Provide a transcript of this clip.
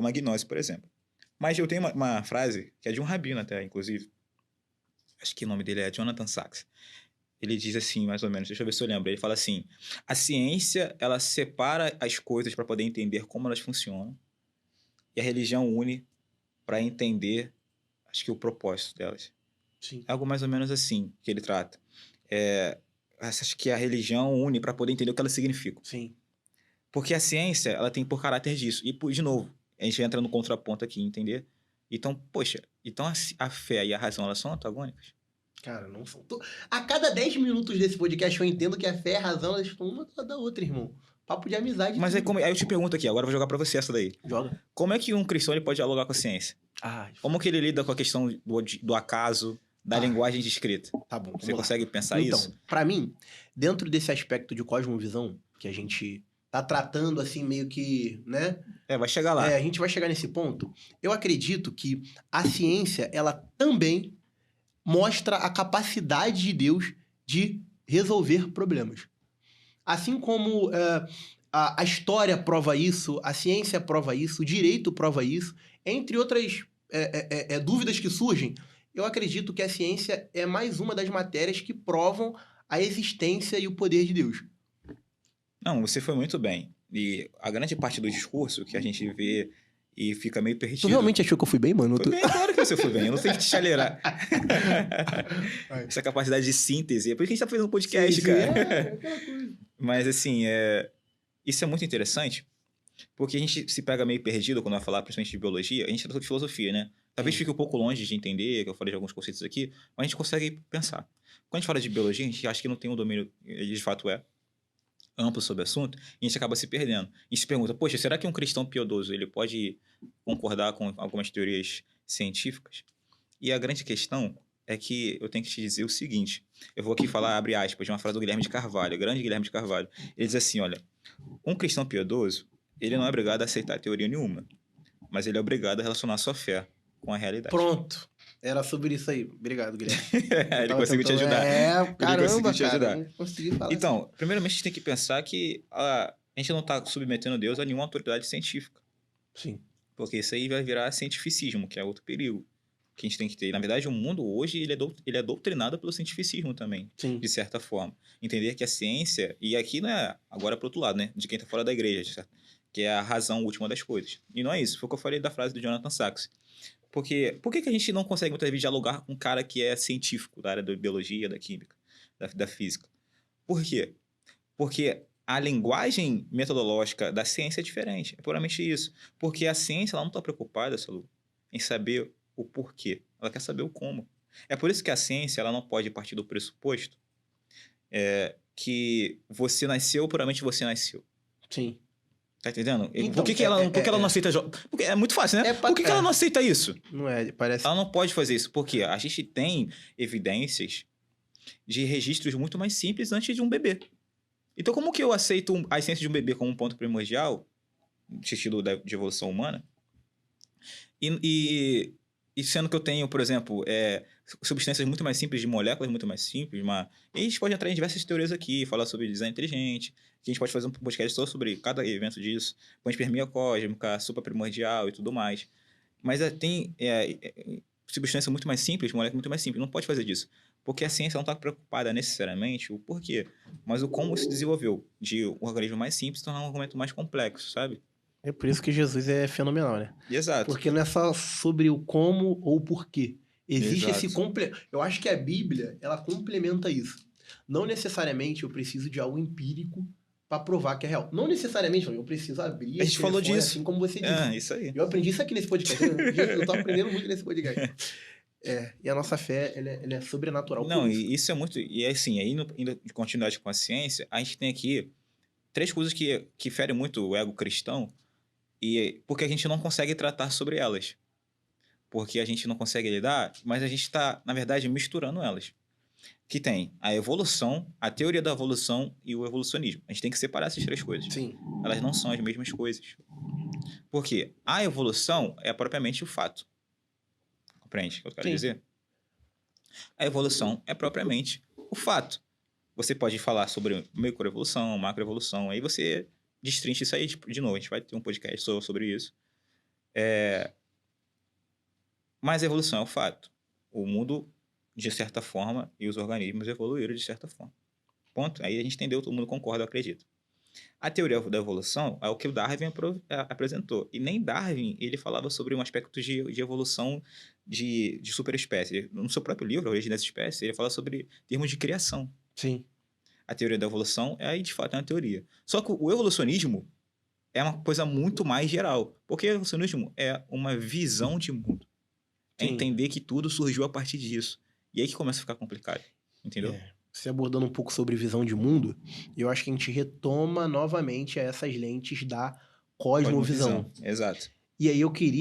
como a gnose, por exemplo. Mas eu tenho uma frase, que é de um rabino até, inclusive. Acho que o nome dele é Jonathan Sachs. Ele diz assim, mais ou menos, deixa eu ver se eu lembro. Ele fala assim, a ciência, ela separa as coisas para poder entender como elas funcionam. E a religião une para entender, acho que o propósito delas. Sim. Algo mais ou menos assim que ele trata. Acho que a religião une para poder entender o que elas significam. Sim. Porque a ciência, ela tem por caráter disso. E, de novo, a gente entra no contraponto aqui, entender? Então, poxa, então a fé e a razão, elas são antagônicas? Cara, não são... A cada 10 minutos desse podcast eu entendo que a fé e a razão, elas estão uma da outra, irmão. Papo de amizade. Mas tudo. aí eu te pergunto aqui, agora eu vou jogar pra você essa daí. Joga. Como é que um cristão ele pode dialogar com a ciência? Como que ele lida com a questão do acaso, da linguagem de escrita? Tá bom. Você consegue pensar isso? Então, pra mim, dentro desse aspecto de cosmovisão, que a gente tá tratando assim meio que, né? Vai chegar lá. A gente vai chegar nesse ponto. Eu acredito que a ciência, ela também mostra a capacidade de Deus de resolver problemas. Assim como a história prova isso, a ciência prova isso, o direito prova isso, entre outras dúvidas que surgem, eu acredito que a ciência é mais uma das matérias que provam a existência e o poder de Deus. Não, você foi muito bem. E a grande parte do discurso que a gente vê e fica meio perdido... Tu realmente achou que eu fui bem, mano? Foi bem, claro que você foi bem. Eu não sei te chaleirar. Essa capacidade de síntese. É por isso que a gente tá fazendo um podcast, sim, cara. aquela coisa. Mas, assim, isso é muito interessante, porque a gente se pega meio perdido quando vai falar, principalmente de biologia. A gente tratou de filosofia, né? Talvez fique um pouco longe de entender, que eu falei de alguns conceitos aqui, mas a gente consegue pensar. Quando a gente fala de biologia, a gente acha que não tem um domínio, de fato amplo sobre o assunto, e a gente acaba se perdendo. A gente se pergunta, poxa, será que um cristão piedoso ele pode concordar com algumas teorias científicas? E a grande questão é que eu tenho que te dizer o seguinte, eu vou aqui falar, abre aspas, de uma frase do Guilherme de Carvalho, grande Guilherme de Carvalho. Ele diz assim, olha, um cristão piedoso, ele não é obrigado a aceitar teoria nenhuma, mas ele é obrigado a relacionar sua fé com a realidade. Pronto. Era sobre isso aí. Obrigado, Guilherme. Ele conseguiu te ajudar. Caramba, ele conseguiu te ajudar. Não consegui falar então, primeiramente a gente tem que pensar que a gente não está submetendo Deus a nenhuma autoridade científica. Sim. Porque isso aí vai virar cientificismo, que é outro perigo que a gente tem que ter. Na verdade, o mundo hoje ele é doutrinado pelo cientificismo também, Sim. de certa forma. Entender que a ciência, e aqui não é agora para o outro lado, né? De quem está fora da igreja, certo? Que é a razão última das coisas. E não é isso. Foi o que eu falei da frase do Jonathan Sachs. Porque por que a gente não consegue muitas vezes dialogar com um cara que é científico da área da biologia, da química, da física? Por quê? Porque a linguagem metodológica da ciência é diferente. É puramente isso. Porque a ciência ela não está preocupada, Salu, em saber o porquê. Ela quer saber o como. É por isso que a ciência ela não pode partir do pressuposto que você nasceu, puramente você nasceu. Sim. Tá entendendo? Então, por que ela não aceita... Porque é muito fácil, né? Por que ela não aceita isso? Não é, parece... Ela não pode fazer isso. Porque a gente tem evidências de registros muito mais simples antes de um bebê. Então, como que eu aceito a essência de um bebê como um ponto primordial, no sentido de evolução humana, e sendo que eu tenho, por exemplo, substâncias muito mais simples, de moléculas muito mais simples, e a gente pode entrar em diversas teorias aqui, falar sobre design inteligente, que a gente pode fazer um podcast só sobre cada evento disso, panspermia cósmica, supraprimordial e tudo mais. Mas tem substância muito mais simples, molécula muito mais simples, não pode fazer disso. Porque a ciência não está preocupada necessariamente o porquê, mas o como se desenvolveu de um organismo mais simples tornar um argumento mais complexo, sabe? É por isso que Jesus é fenomenal, né? Exato. Porque não é só sobre o como ou o porquê. Existe Exato. esse complemento. Eu acho que a Bíblia, ela complementa isso. Não necessariamente eu preciso de algo empírico para provar que é real. Não necessariamente eu preciso abrir a gente falou disso. Assim como você disse. Isso aí. Eu aprendi isso aqui nesse podcast. Eu tô aprendendo muito nesse podcast. E a nossa fé, ela é sobrenatural. Não, e isso é muito... E assim, aí indo de continuidade com a ciência, a gente tem aqui 3 coisas que ferem muito o ego cristão, porque a gente não consegue tratar sobre elas. Porque a gente não consegue lidar, mas a gente está, na verdade, misturando elas. Que tem a evolução, a teoria da evolução e o evolucionismo. A gente tem que separar essas 3 coisas. Sim. Elas não são as mesmas coisas. Porque a evolução é propriamente o fato. Compreende o que eu quero dizer? A evolução é propriamente o fato. Você pode falar sobre microevolução, macroevolução, aí você destrincha isso aí de novo. A gente vai ter um podcast sobre isso. Mas a evolução é um fato. O mundo, de certa forma, e os organismos evoluíram de certa forma. Ponto. Aí a gente entendeu, todo mundo concorda, eu acredito. A teoria da evolução é o que o Darwin apresentou. E nem Darwin, ele falava sobre um aspecto de evolução de superespécie. No seu próprio livro, A Origem das Espécies, ele fala sobre termos de criação. Sim. A teoria da evolução de fato, é uma teoria. Só que o evolucionismo é uma coisa muito mais geral. Porque o evolucionismo é uma visão de mundo. É Sim. entender que tudo surgiu a partir disso. E aí que começa a ficar complicado. Entendeu? Você abordando um pouco sobre visão de mundo, eu acho que a gente retoma novamente essas lentes da cosmovisão. Exato. E aí eu queria